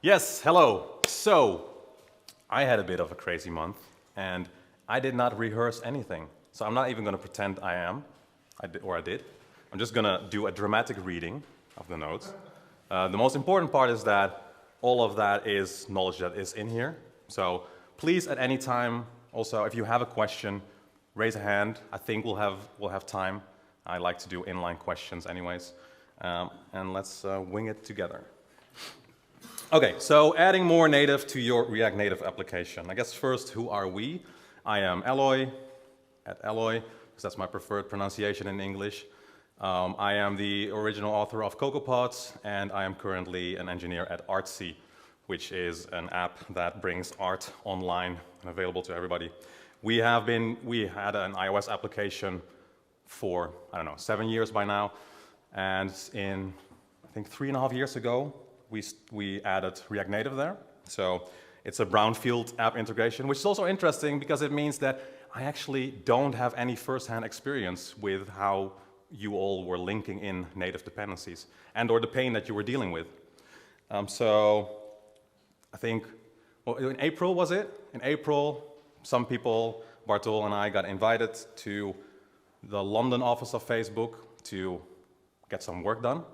Yes, hello. So, I had a bit of a crazy month, and I did not rehearse anything. So I'm not even going to pretend I am, I did. I'm just going to do a dramatic reading of the notes. The most important part is that all of that is knowledge that is in here. So please, at any time, also, if you have a question, raise a hand. I think we'll have time. I like to do inline questions anyways. And let's wing it together. Okay, so adding more native to your React Native application. I guess first, who are we? I am Eloy, at Eloy, because that's my preferred pronunciation in English. I am the original author of CocoaPods, and I am currently an engineer at Artsy, which is an app that brings art online and available to everybody. We had an iOS application for, 7 years by now, and in, I think 3.5 years ago, we added React Native there. So it's a brownfield app integration, which is also interesting because it means that I actually don't have any first-hand experience with how you all were linking in native dependencies and or the pain that you were dealing with. So I think, in April was it? In April, some people, Bartol and I, got invited to the London office of Facebook to get some work done.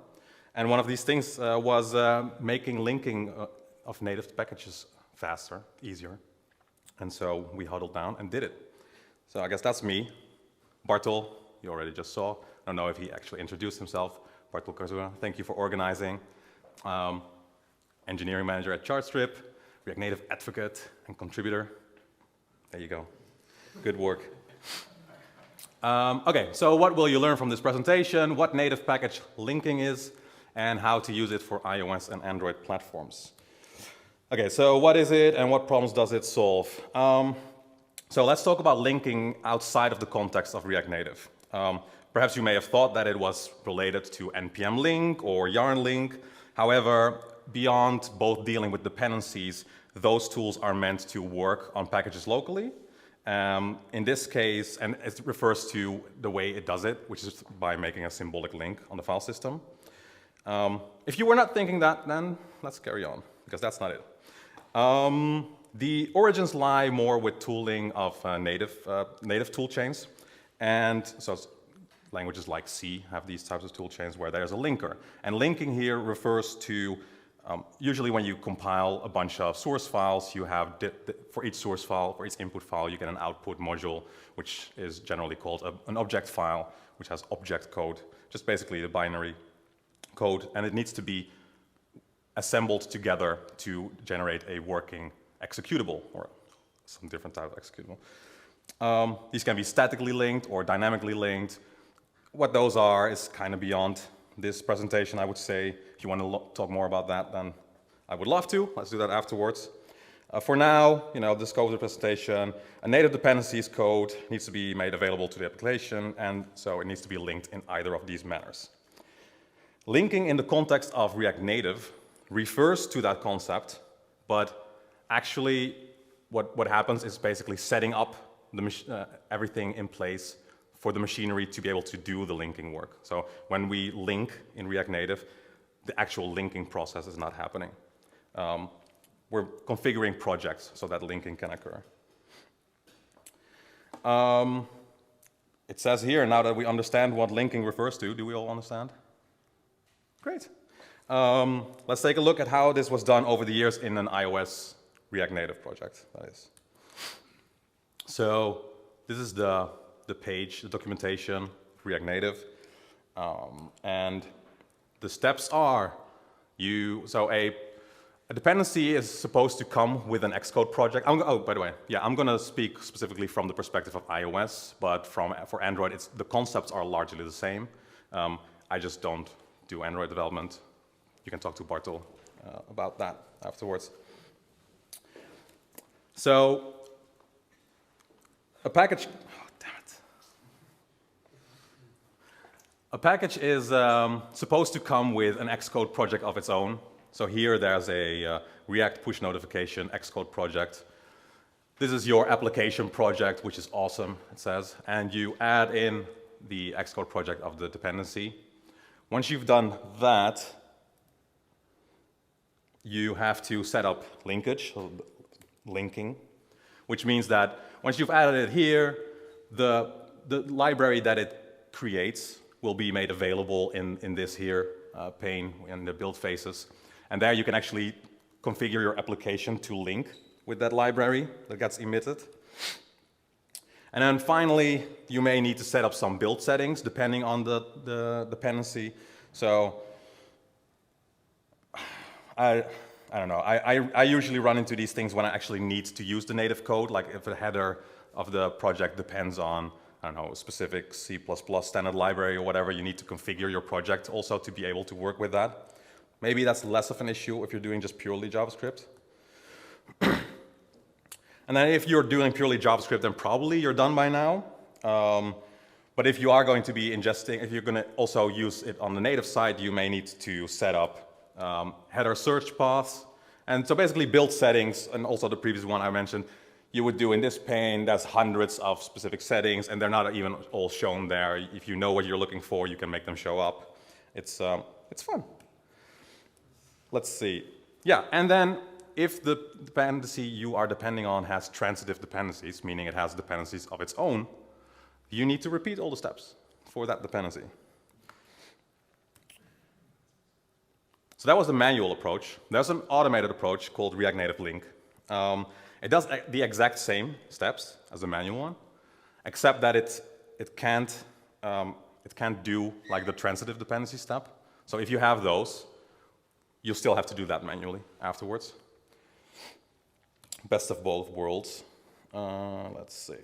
And one of these things was making linking of native packages faster, easier. And so we huddled down and did it. So I guess that's me. Bartol, you already just saw. I don't know if he actually introduced himself. Bartol Karzura, thank you for organizing. Engineering manager at Chartstrip, React Native advocate and contributor. There you go. Good work. Okay, so what will you learn from this presentation? What native package linking is, and how to use it for iOS and Android platforms. Okay, so what is it and what problems does it solve? So let's talk about linking outside of the context of React Native. Perhaps you may have thought that it was related to npm link or yarn link. However, beyond both dealing with dependencies, those tools are meant to work on packages locally. In this case, and it refers to the way it does it, which is by making a symbolic link on the file system. If you were not thinking that, then let's carry on, because that's not it. The origins lie more with tooling of native tool chains. And so languages like C have these types of tool chains where there's a linker. And linking here refers to, usually when you compile a bunch of source files, you have, for each source file, for each input file, you get an output module, which is generally called an object file, which has object code, just basically the binary code, and it needs to be assembled together to generate a working executable, or some different type of executable. These can be statically linked or dynamically linked. What those are is kind of beyond this presentation, I would say. If you want to talk more about that, then I would love to. Let's do that afterwards. For now, the scope of the presentation, a native dependencies code needs to be made available to the application, and so it needs to be linked in either of these manners. Linking in the context of React Native refers to that concept, but actually what happens is basically setting up everything in place for the machinery to be able to do the linking work. So when we link in React Native, the actual linking process is not happening. We're configuring projects so that linking can occur. It says here, now that we understand what linking refers to, do we all understand? Great. Let's take a look at how this was done over the years in an iOS React Native project, that is. So this is the page, the documentation, React Native. And the steps are, a dependency is supposed to come with an Xcode project. By the way, I'm going to speak specifically from the perspective of iOS, but for Android, the concepts are largely the same. I just don't do Android development. You can talk to Bartol about that afterwards. So a package, A package is supposed to come with an Xcode project of its own. So here there's a React push notification Xcode project. This is your application project, which is awesome, it says. And you add in the Xcode project of the dependency. Once you've done that, you have to set up linkage, so linking, which means that once you've added it here, the library that it creates will be made available in this here pane in the build phases. And there you can actually configure your application to link with that library that gets emitted. And then finally, you may need to set up some build settings depending on the dependency. So I don't know. I usually run into these things when I actually need to use the native code, like if the header of the project depends on, I don't know, a specific C++ standard library or whatever. You need to configure your project also to be able to work with that. Maybe that's less of an issue if you're doing just purely JavaScript. And then if you're doing purely JavaScript, then probably you're done by now. But if you are going to be ingesting, if you're going to also use it on the native side, you may need to set up header search paths. And so basically build settings, and also the previous one I mentioned, you would do in this pane. There's hundreds of specific settings, and they're not even all shown there. If you know what you're looking for, you can make them show up. It's fun. Let's see. Yeah, and then if the dependency you are depending on has transitive dependencies, meaning it has dependencies of its own, you need to repeat all the steps for that dependency. So that was the manual approach. There's an automated approach called React Native Link. It does the exact same steps as the manual one, except that it can't do like the transitive dependency step. So if you have those, you'll still have to do that manually afterwards. Best of both worlds. Let's see.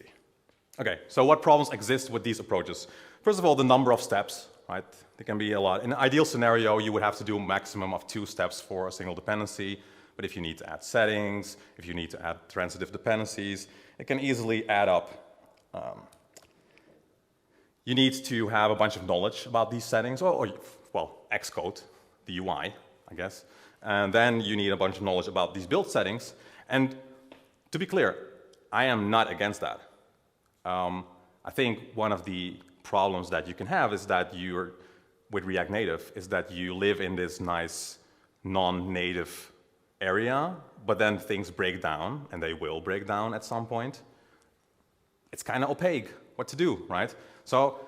Okay, so what problems exist with these approaches? First of all, the number of steps, right? There can be a lot. In an ideal scenario, you would have to do a maximum of 2 steps for a single dependency. But if you need to add settings, if you need to add transitive dependencies, it can easily add up. You need to have a bunch of knowledge about these settings, or well, Xcode, the UI, I guess. And then you need a bunch of knowledge about these build settings. And to be clear, I am not against that. I think one of the problems that you can have is that with React Native, is that you live in this nice non-native area, but then things break down, and they will break down at some point. It's kind of opaque what to do, right? So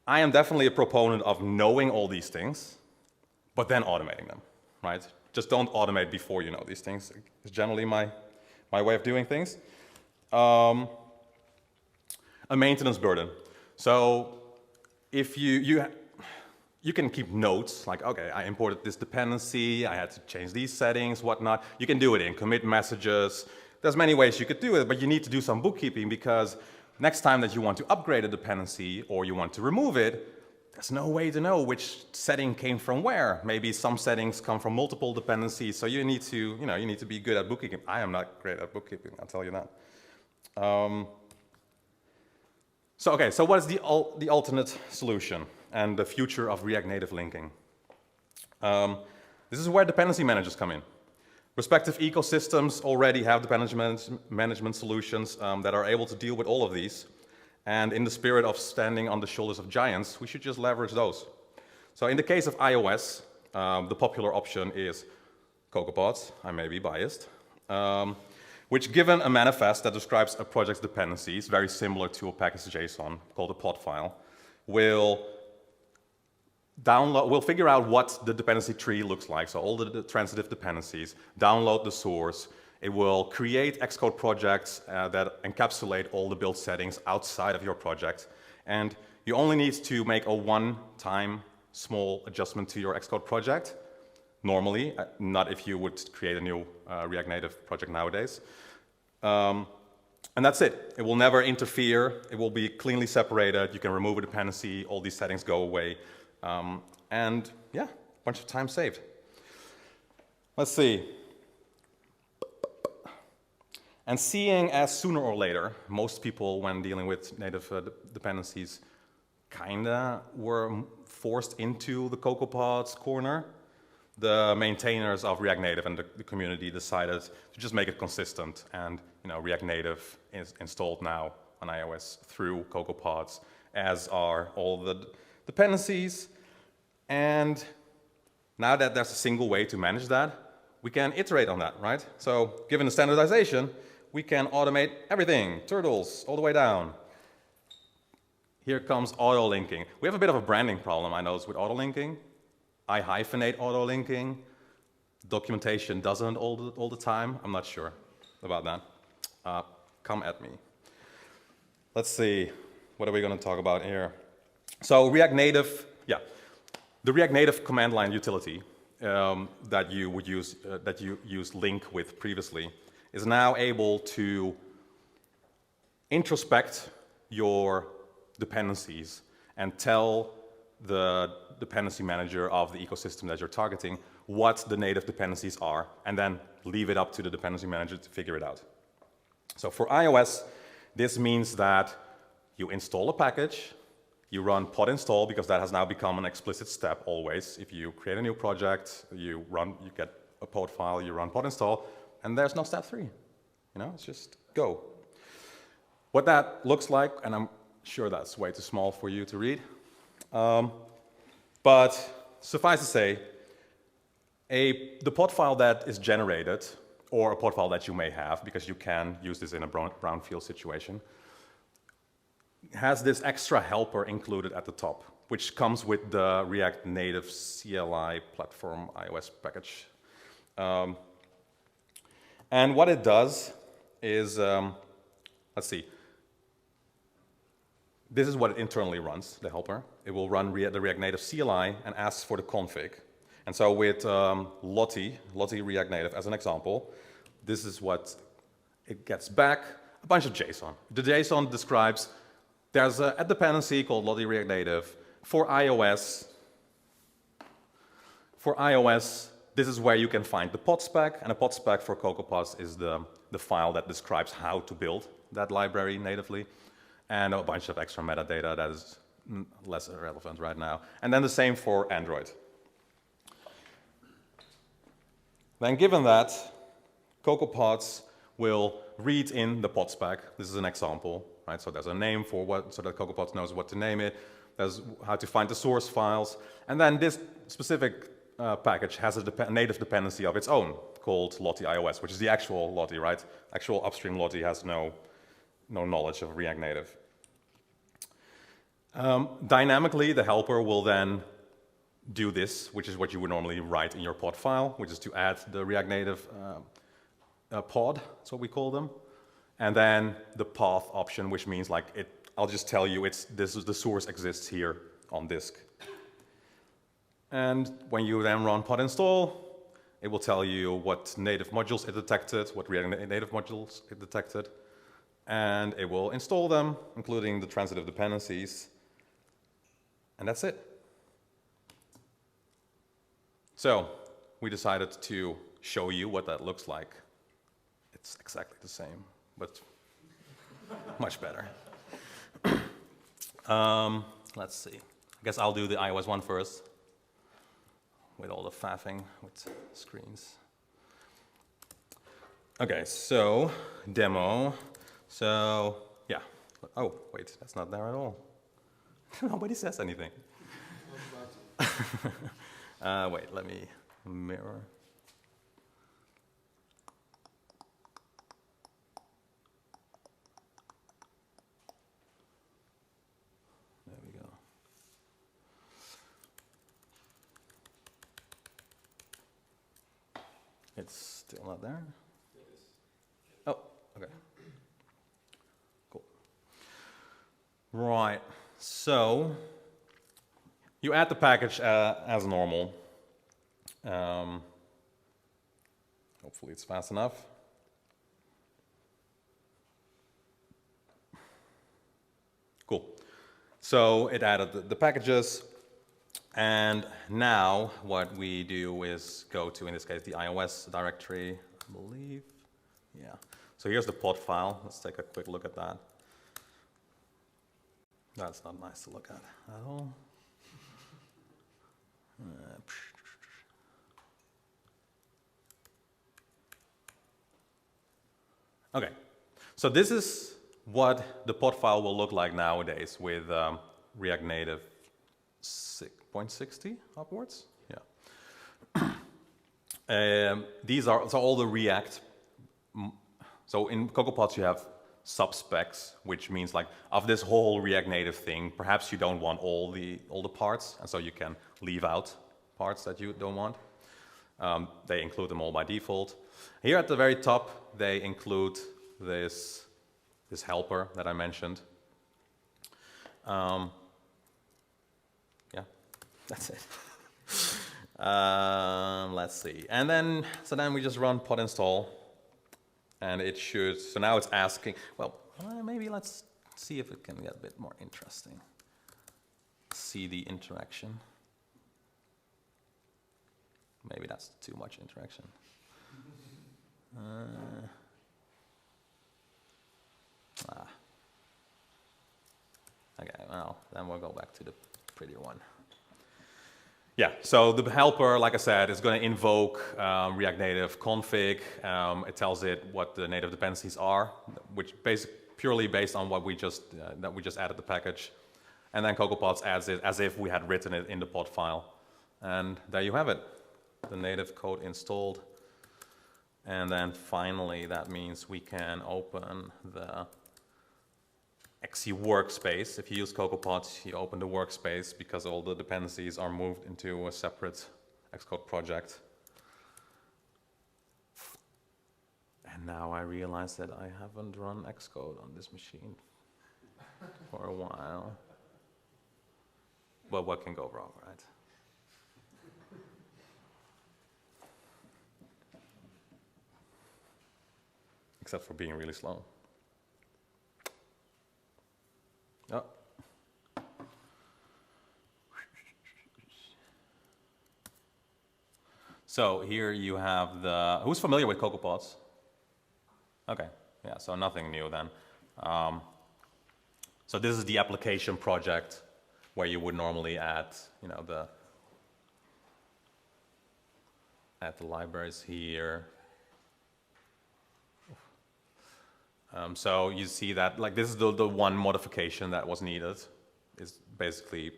I am definitely a proponent of knowing all these things, but then automating them, right? Just don't automate before you know these things. It's generally my way of doing things. A maintenance burden. So if you can keep notes, like, okay, I imported this dependency, I had to change these settings, whatnot. You can do it in commit messages. There's many ways you could do it, but you need to do some bookkeeping, because next time that you want to upgrade a dependency or you want to remove it, there's no way to know which setting came from where. Maybe some settings come from multiple dependencies, so you need to be good at bookkeeping. I am not great at bookkeeping, I'll tell you that. So what is the alternate solution and the future of React Native linking? This is where dependency managers come in. Respective ecosystems already have dependency management solutions that are able to deal with all of these. And in the spirit of standing on the shoulders of giants, we should just leverage those. So in the case of iOS, the popular option is CocoaPods. I may be biased. Which, given a manifest that describes a project's dependencies, very similar to a package.json called a pod file, will figure out what the dependency tree looks like, so all the transitive dependencies, download the source. It will create Xcode projects that encapsulate all the build settings outside of your project. And you only need to make a one-time small adjustment to your Xcode project, normally, not if you would create a new React Native project nowadays. And that's it. It will never interfere. It will be cleanly separated. You can remove a dependency. All these settings go away. And yeah, a bunch of time saved. Let's see. And seeing as sooner or later, most people, when dealing with native dependencies, kinda were forced into the CocoaPods corner, the maintainers of React Native and the community decided to just make it consistent. And React Native is installed now on iOS through CocoaPods, as are all the dependencies. And now that there's a single way to manage that, we can iterate on that, right? So given the standardization, we can automate everything, turtles all the way down. Here comes autolinking. We have a bit of a branding problem, I noticed, with autolinking. I hyphenate autolinking. Documentation doesn't all the time. I'm not sure about that. Come at me. Let's see, what are we going to talk about here? So React Native, the React Native command line utility that you would use, that you used link with previously, is now able to introspect your dependencies and tell the dependency manager of the ecosystem that you're targeting what the native dependencies are, and then leave it up to the dependency manager to figure it out. So for iOS, this means that you install a package, you run pod install, because that has now become an explicit step always. If you create a new project, you get a pod file, you run pod install, and there's no step 3. You know, it's just go. What that looks like, and I'm sure that's way too small for you to read, but suffice to say, the pod file that is generated, or a pod file that you may have, because you can use this in a brownfield situation, has this extra helper included at the top, which comes with the React Native CLI platform iOS package. And what it does is, let's see, this is what it internally runs, the helper. It will run the React Native CLI and asks for the config. And so with Lottie React Native as an example, this is what it gets back, a bunch of JSON. The JSON describes there's a dependency called Lottie React Native for iOS. For iOS, this is where you can find the pod spec, and a pod spec for CocoaPods is the file that describes how to build that library natively, and a bunch of extra metadata that is less relevant right now. And then the same for Android. Then given that, CocoaPods will read in the pod spec. This is an example, right? So there's a name for what, so that CocoaPods knows what to name it. There's how to find the source files. And then this specific package has a native dependency of its own called Lottie iOS, which is the actual Lottie, right? Actual upstream Lottie has no knowledge of React Native. Dynamically, the helper will then do this, which is what you would normally write in your pod file, which is to add the React Native pod, that's what we call them. And then the path option, which means like I'll just tell you the source exists here on disk. And when you then run pod install, it will tell you what native modules it detected, what React Native modules it detected, and it will install them, including the transitive dependencies, and that's it. So we decided to show you what that looks like. It's exactly the same, but much better. Let's see. I guess I'll do the iOS one first, with all the faffing with screens. Okay, so demo. So yeah. Oh, wait, that's not there at all. Nobody says anything. Wait, let me mirror. There we go. It's still not there? Oh, okay. Cool. Right, so you add the package as normal. Hopefully it's fast enough. Cool. So it added the packages. And now what we do is go to, in this case, the iOS directory, I believe. Yeah. So here's the pod file. Let's take a quick look at that. That's not nice to look at all. Okay, so this is what the pod file will look like nowadays with React Native 6.60 upwards. Yeah. These are so all the React. So in CocoaPods you have subspecs, which means like of this whole React Native thing, perhaps you don't want all the parts, and so you can leave out parts that you don't want. They include them all by default. Here at the very top, they include this helper that I mentioned. Yeah, that's it. Let's see. And then we just run pod install, and it should, so now it's asking, well, maybe let's see if it can get a bit more interesting. See the interaction. Maybe that's too much interaction. Okay, well, then we'll go back to the prettier one. Yeah, so the helper, like I said, is going to invoke React Native config. It tells it what the native dependencies are, which purely based on what we just added the package. And then CocoaPods adds it as if we had written it in the pod file. And there you have it, the native code installed. And then finally, that means we can open the XC workspace. If you use CocoaPods, you open the workspace because all the dependencies are moved into a separate Xcode project. And now I realize that I haven't run Xcode on this machine for a while. But what can go wrong, right? Except for being really slow. Oh. So here you have the, who's familiar with CocoaPods? Okay, yeah, so nothing new then. So this is the application project where you would normally add, add the libraries here. So you see that, like, this is the one modification that was needed. Is basically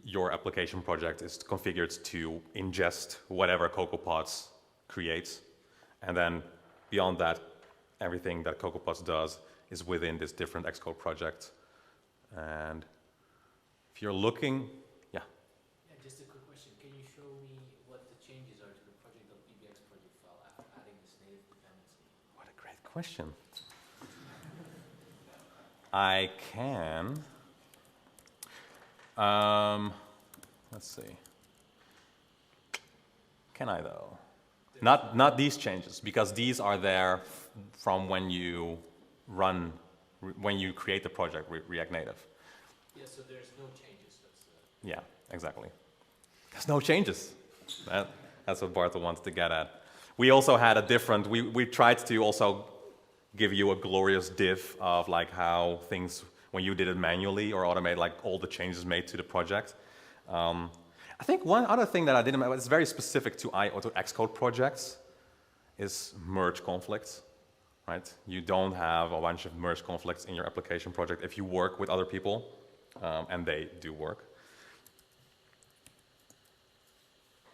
your application project is configured to ingest whatever CocoaPods creates, and then beyond that, everything that CocoaPods does is within this different Xcode project. And if you're looking, yeah. Yeah, just a quick question. Can you show me what the changes are to the project.pbx project file after adding this native dependency? What a great question. I can. Let's see. Can I though? Not these changes, because these are there from when you run, when you create the project React Native. Yeah, so there's no changes. Yeah, exactly. There's no changes. That's what Bartel wants to get at. We also had a different, we tried to also give you a glorious diff of like how things, when you did it manually or automate, like all the changes made to the project. I think one other thing that I didn't, it's very specific to Xcode projects, is merge conflicts, right? You don't have a bunch of merge conflicts in your application project if you work with other people, and they do work.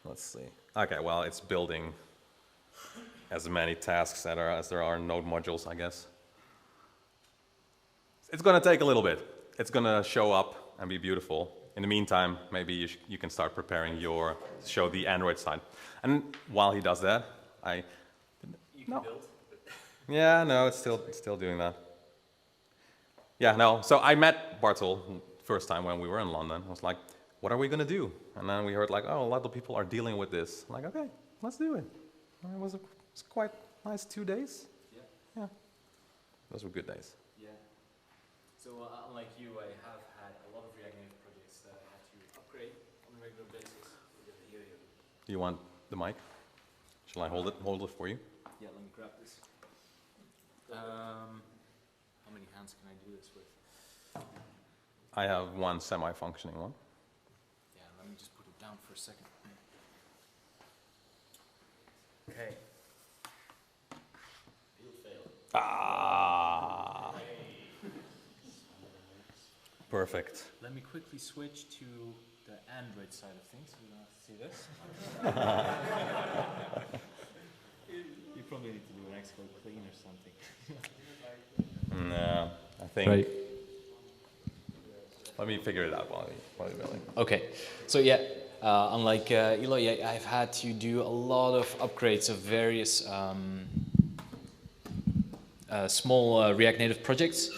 Let's see. Okay, well, it's building as many tasks as there are node modules, I guess. It's going to take a little bit. It's going to show up and be beautiful. In the meantime, maybe you can start preparing show the Android side. And while he does that, You can build. Yeah, no, it's still doing that. Yeah, no. So I met Bartel first time when we were in London. I was like, what are we going to do? And then we heard like, oh, a lot of people are dealing with this. I'm like, okay, let's do it. And it was quite nice 2 days. Yeah. Yeah. Those were good days. Yeah. So unlike you, I have had a lot of React Native projects that I had to upgrade on a regular basis. Do you want the mic? Shall I hold it for you? Yeah, let me grab this. How many hands can I do this with? I have one semi-functioning one. Yeah, let me just put it down for a second. Okay. You failed. Perfect. Let me quickly switch to the Android side of things. You want to see this? You probably need to do an export clean or something. No, I think. Right. Let me figure it out while you're building. Okay, so yeah, unlike Eloy, yeah, I've had to do a lot of upgrades of various small React Native projects,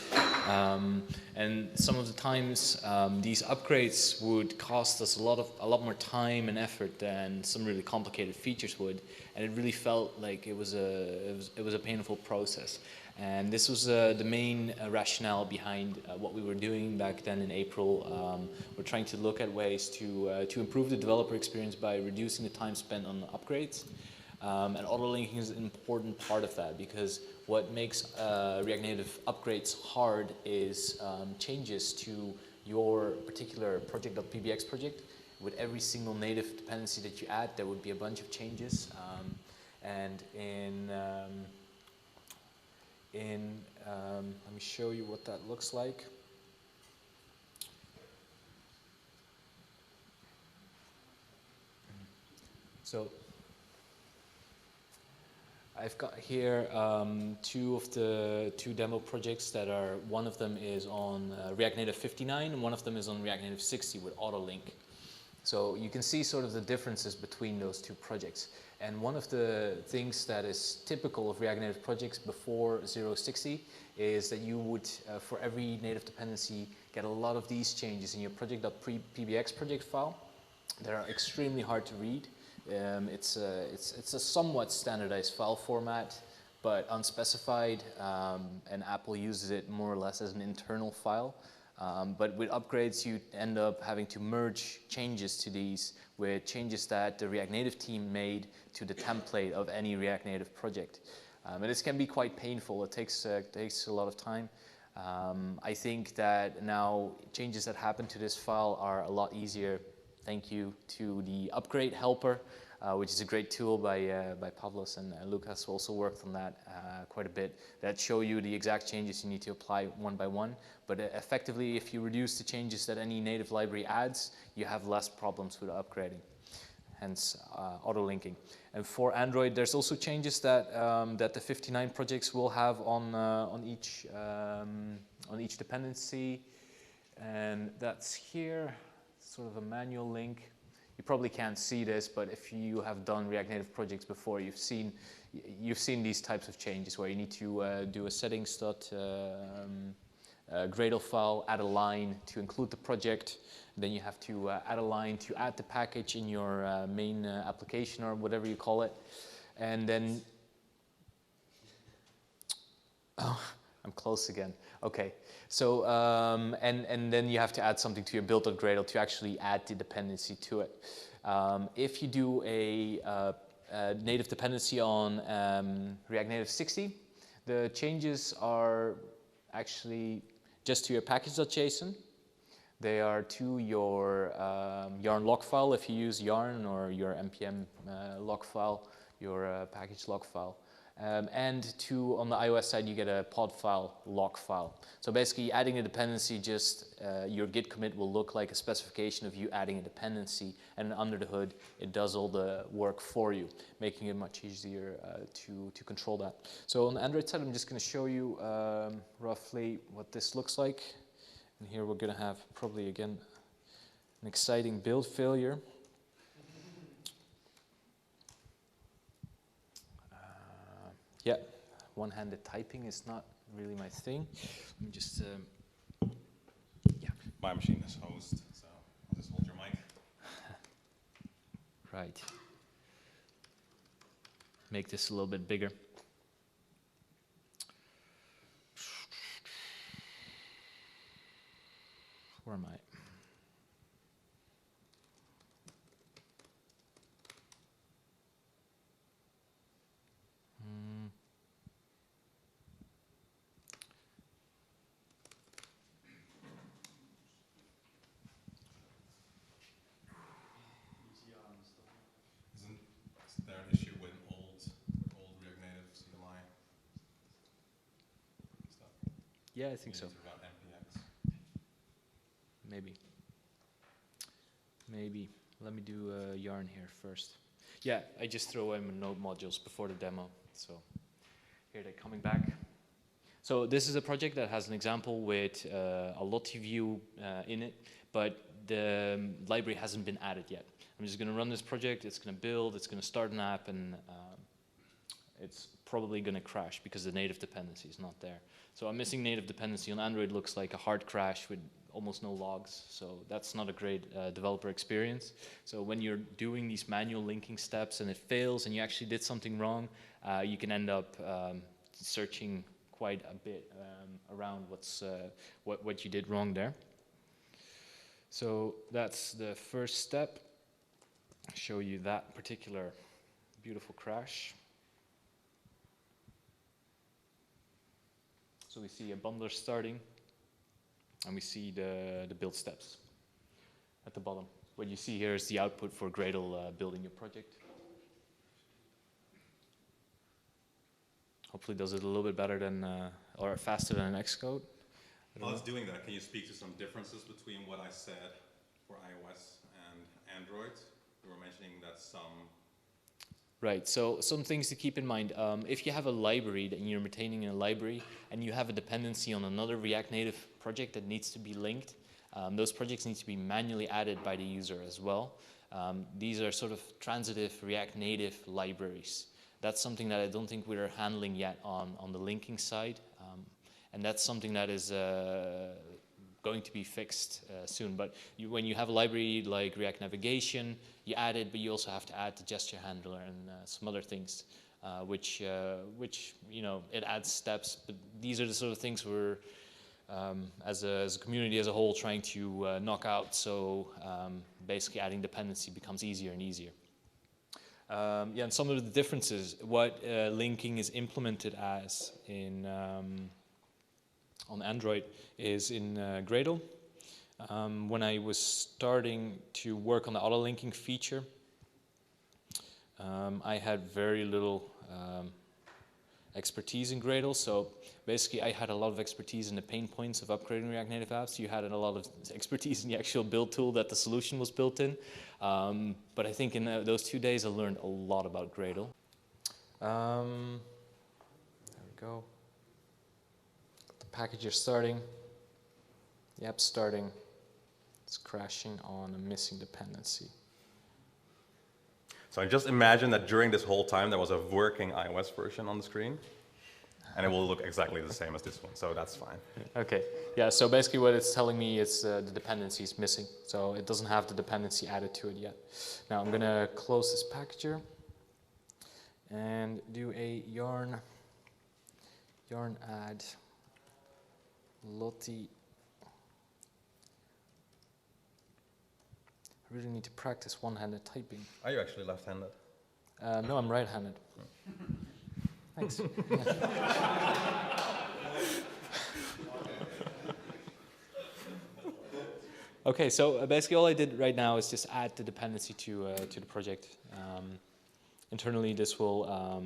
and some of the times these upgrades would cost us a lot more time and effort than some really complicated features would, and it really felt like it was a painful process. And this was the main rationale behind what we were doing back then in April. We're trying to look at ways to improve the developer experience by reducing the time spent on upgrades. And autolinking is an important part of that, because what makes React Native upgrades hard is changes to your particular project.pbx project. With every single native dependency that you add, there would be a bunch of changes. And let me show you what that looks like. So I've got here two demo projects that are, one of them is on React Native 59 and one of them is on React Native 60 with autolink. So you can see sort of the differences between those two projects. And one of the things that is typical of React Native projects before 0.60 is that you would, for every native dependency, get a lot of these changes in your project.pbx project file that are extremely hard to read. It's a somewhat standardized file format, but unspecified, and Apple uses it more or less as an internal file. But with upgrades, you end up having to merge changes to these with changes that the React Native team made to the template of any React Native project. And this can be quite painful. It takes a lot of time. I think that now changes that happen to this file are a lot easier. Thank you to the upgrade helper, which is a great tool by Pavlos, and Lucas also worked on that quite a bit. That show you the exact changes you need to apply one by one. But effectively, if you reduce the changes that any native library adds, you have less problems with upgrading. Hence autolinking. And for Android, there's also changes that that the 59 projects will have on each dependency, and that's here. Sort of a manual link. You probably can't see this, but if you have done React Native projects before, you've seen these types of changes where you need to do a settings.gradle file, add a line to include the project, then you have to add a line to add the package in your main application or whatever you call it, and then I'm close again. Okay, so and then you have to add something to your build.gradle to actually add the dependency to it. If you do a native dependency on React Native 60, the changes are actually just to your package.json. They are to your yarn log file if you use yarn, or your npm log file, your package log file. And on the iOS side, you get a pod file log file. So basically, adding a dependency, just your git commit will look like a specification of you adding a dependency, and under the hood, it does all the work for you, making it much easier to control that. So on the Android side, I'm just going to show you roughly what this looks like. And here we're going to have probably, again, an exciting build failure. Yeah, one-handed typing is not really my thing. Let me just, yeah. My machine is hosed, so I'll just hold your mic. Right. Make this a little bit bigger. Where am I? Isn't there an issue with old React Native CLI stuff? Yeah, I think so. About NPX. Maybe. maybe. Let me do yarn here first. Yeah, I just throw in my node modules before the demo. So here they're coming back. So this is a project that has an example with a Lottie view in it, but the library hasn't been added yet. I'm just going to run this project, it's going to build, it's going to start an app, and it's probably going to crash because the native dependency is not there. So a missing native dependency on Android looks like a hard crash with almost no logs, so that's not a great developer experience. So when you're doing these manual linking steps and it fails and you actually did something wrong, you can end up searching quite a bit around what you did wrong there. So that's the first step. I'll show you that particular beautiful crash. So we see a bundler starting, and we see the build steps at the bottom. What you see here is the output for Gradle building your project. Hopefully does it a little bit better than, or faster than Xcode. While it's doing that, can you speak to some differences between what I said for iOS and Android? You were mentioning that some... Right, so some things to keep in mind. If you have a library that you're maintaining in a library and you have a dependency on another React Native project that needs to be linked, those projects need to be manually added by the user as well. These are sort of transitive React Native libraries. That's something that I don't think we're handling yet on the linking side. And that's something that is going to be fixed soon. But when you have a library like React Navigation, you add it, but you also have to add the gesture handler and some other things, which you know, it adds steps. But these are the sort of things we're, as a community as a whole, trying to knock out. So basically adding dependency becomes easier and easier. Yeah, and some of the differences, what linking is implemented as in on Android is in Gradle. When I was starting to work on the auto-linking feature, I had very little expertise in Gradle, so basically I had a lot of expertise in the pain points of upgrading React Native apps. You had a lot of expertise in the actual build tool that the solution was built in. But I think in those 2 days I learned a lot about Gradle. There we go. The package is starting. The app's starting. It's crashing on a missing dependency. So I just imagine that during this whole time there was a working iOS version on the screen, and it will look exactly the same as this one, so that's fine. Okay, yeah, so basically what it's telling me is the dependency is missing, so it doesn't have the dependency added to it yet. Now I'm gonna close this packager and do a yarn add Lottie. I really need to practice one-handed typing. Are you actually left-handed? No, I'm right-handed. Thanks. Okay, so basically all I did right now is just add the dependency to the project. Internally, this will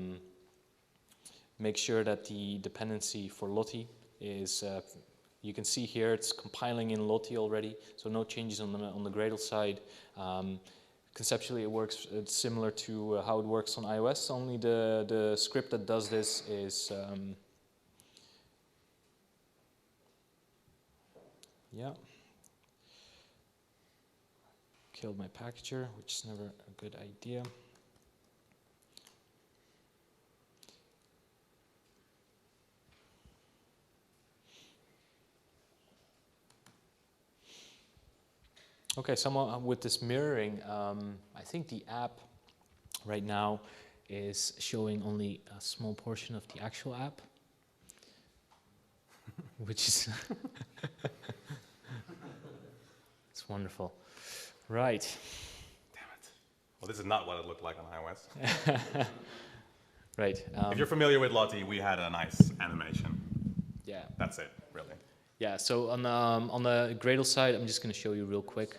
make sure that the dependency for Lottie is. You can see here it's compiling in Lottie already, so no changes on the Gradle side. Conceptually, it works similar to how it works on iOS. Only the script that does this is yeah. Killed my packager, which is never a good idea. Okay, so with this mirroring, I think the app right now is showing only a small portion of the actual app, which is it's wonderful. Right. Damn it. Well, this is not what it looked like on iOS. Right. If you're familiar with Lottie, we had a nice animation. Yeah. That's it, really. Yeah, so on the Gradle side, I'm just going to show you real quick.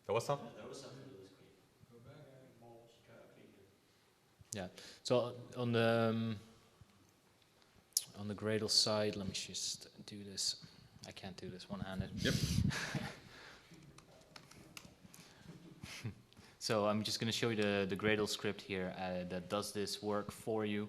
There was something? Yeah, so on the Gradle side, let me just do this. I can't do this one-handed. Yep. So I'm just going to show you the Gradle script here that does this work for you.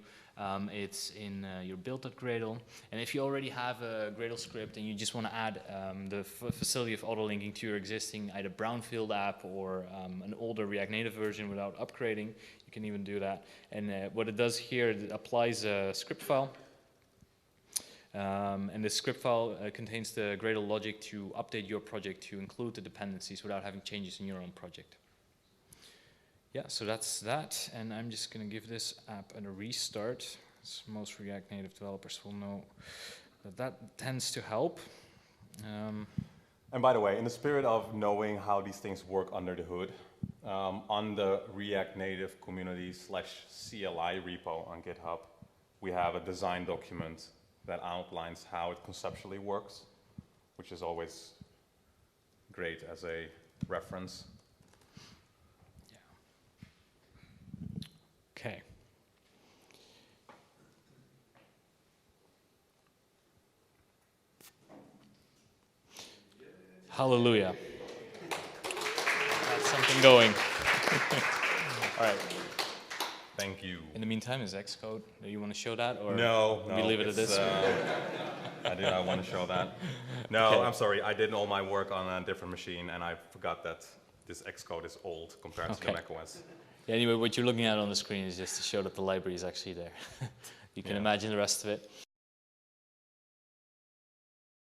It's in your build.gradle. And if you already have a Gradle script and you just want to add the facility of autolinking to your existing either brownfield app or an older React Native version without upgrading, you can even do that. And what it does here, it applies a script file. And the script file contains the Gradle logic to update your project to include the dependencies without having changes in your own project. Yeah, so that's that, and I'm just going to give this app a restart. As most React Native developers will know that tends to help. And by the way, in the spirit of knowing how these things work under the hood, on the React Native community /CLI repo on GitHub, we have a design document that outlines how it conceptually works, which is always great as a reference. Okay. Hallelujah. That's something going. All right. Thank you. In the meantime, is Xcode, do you want to show that? Or No, we leave it at this? I do not want to show that. No, Okay. I'm sorry. I did all my work on a different machine, and I forgot that this Xcode is old compared to the macOS. Yeah, anyway, what you're looking at on the screen is just to show that the library is actually there. You can imagine the rest of it.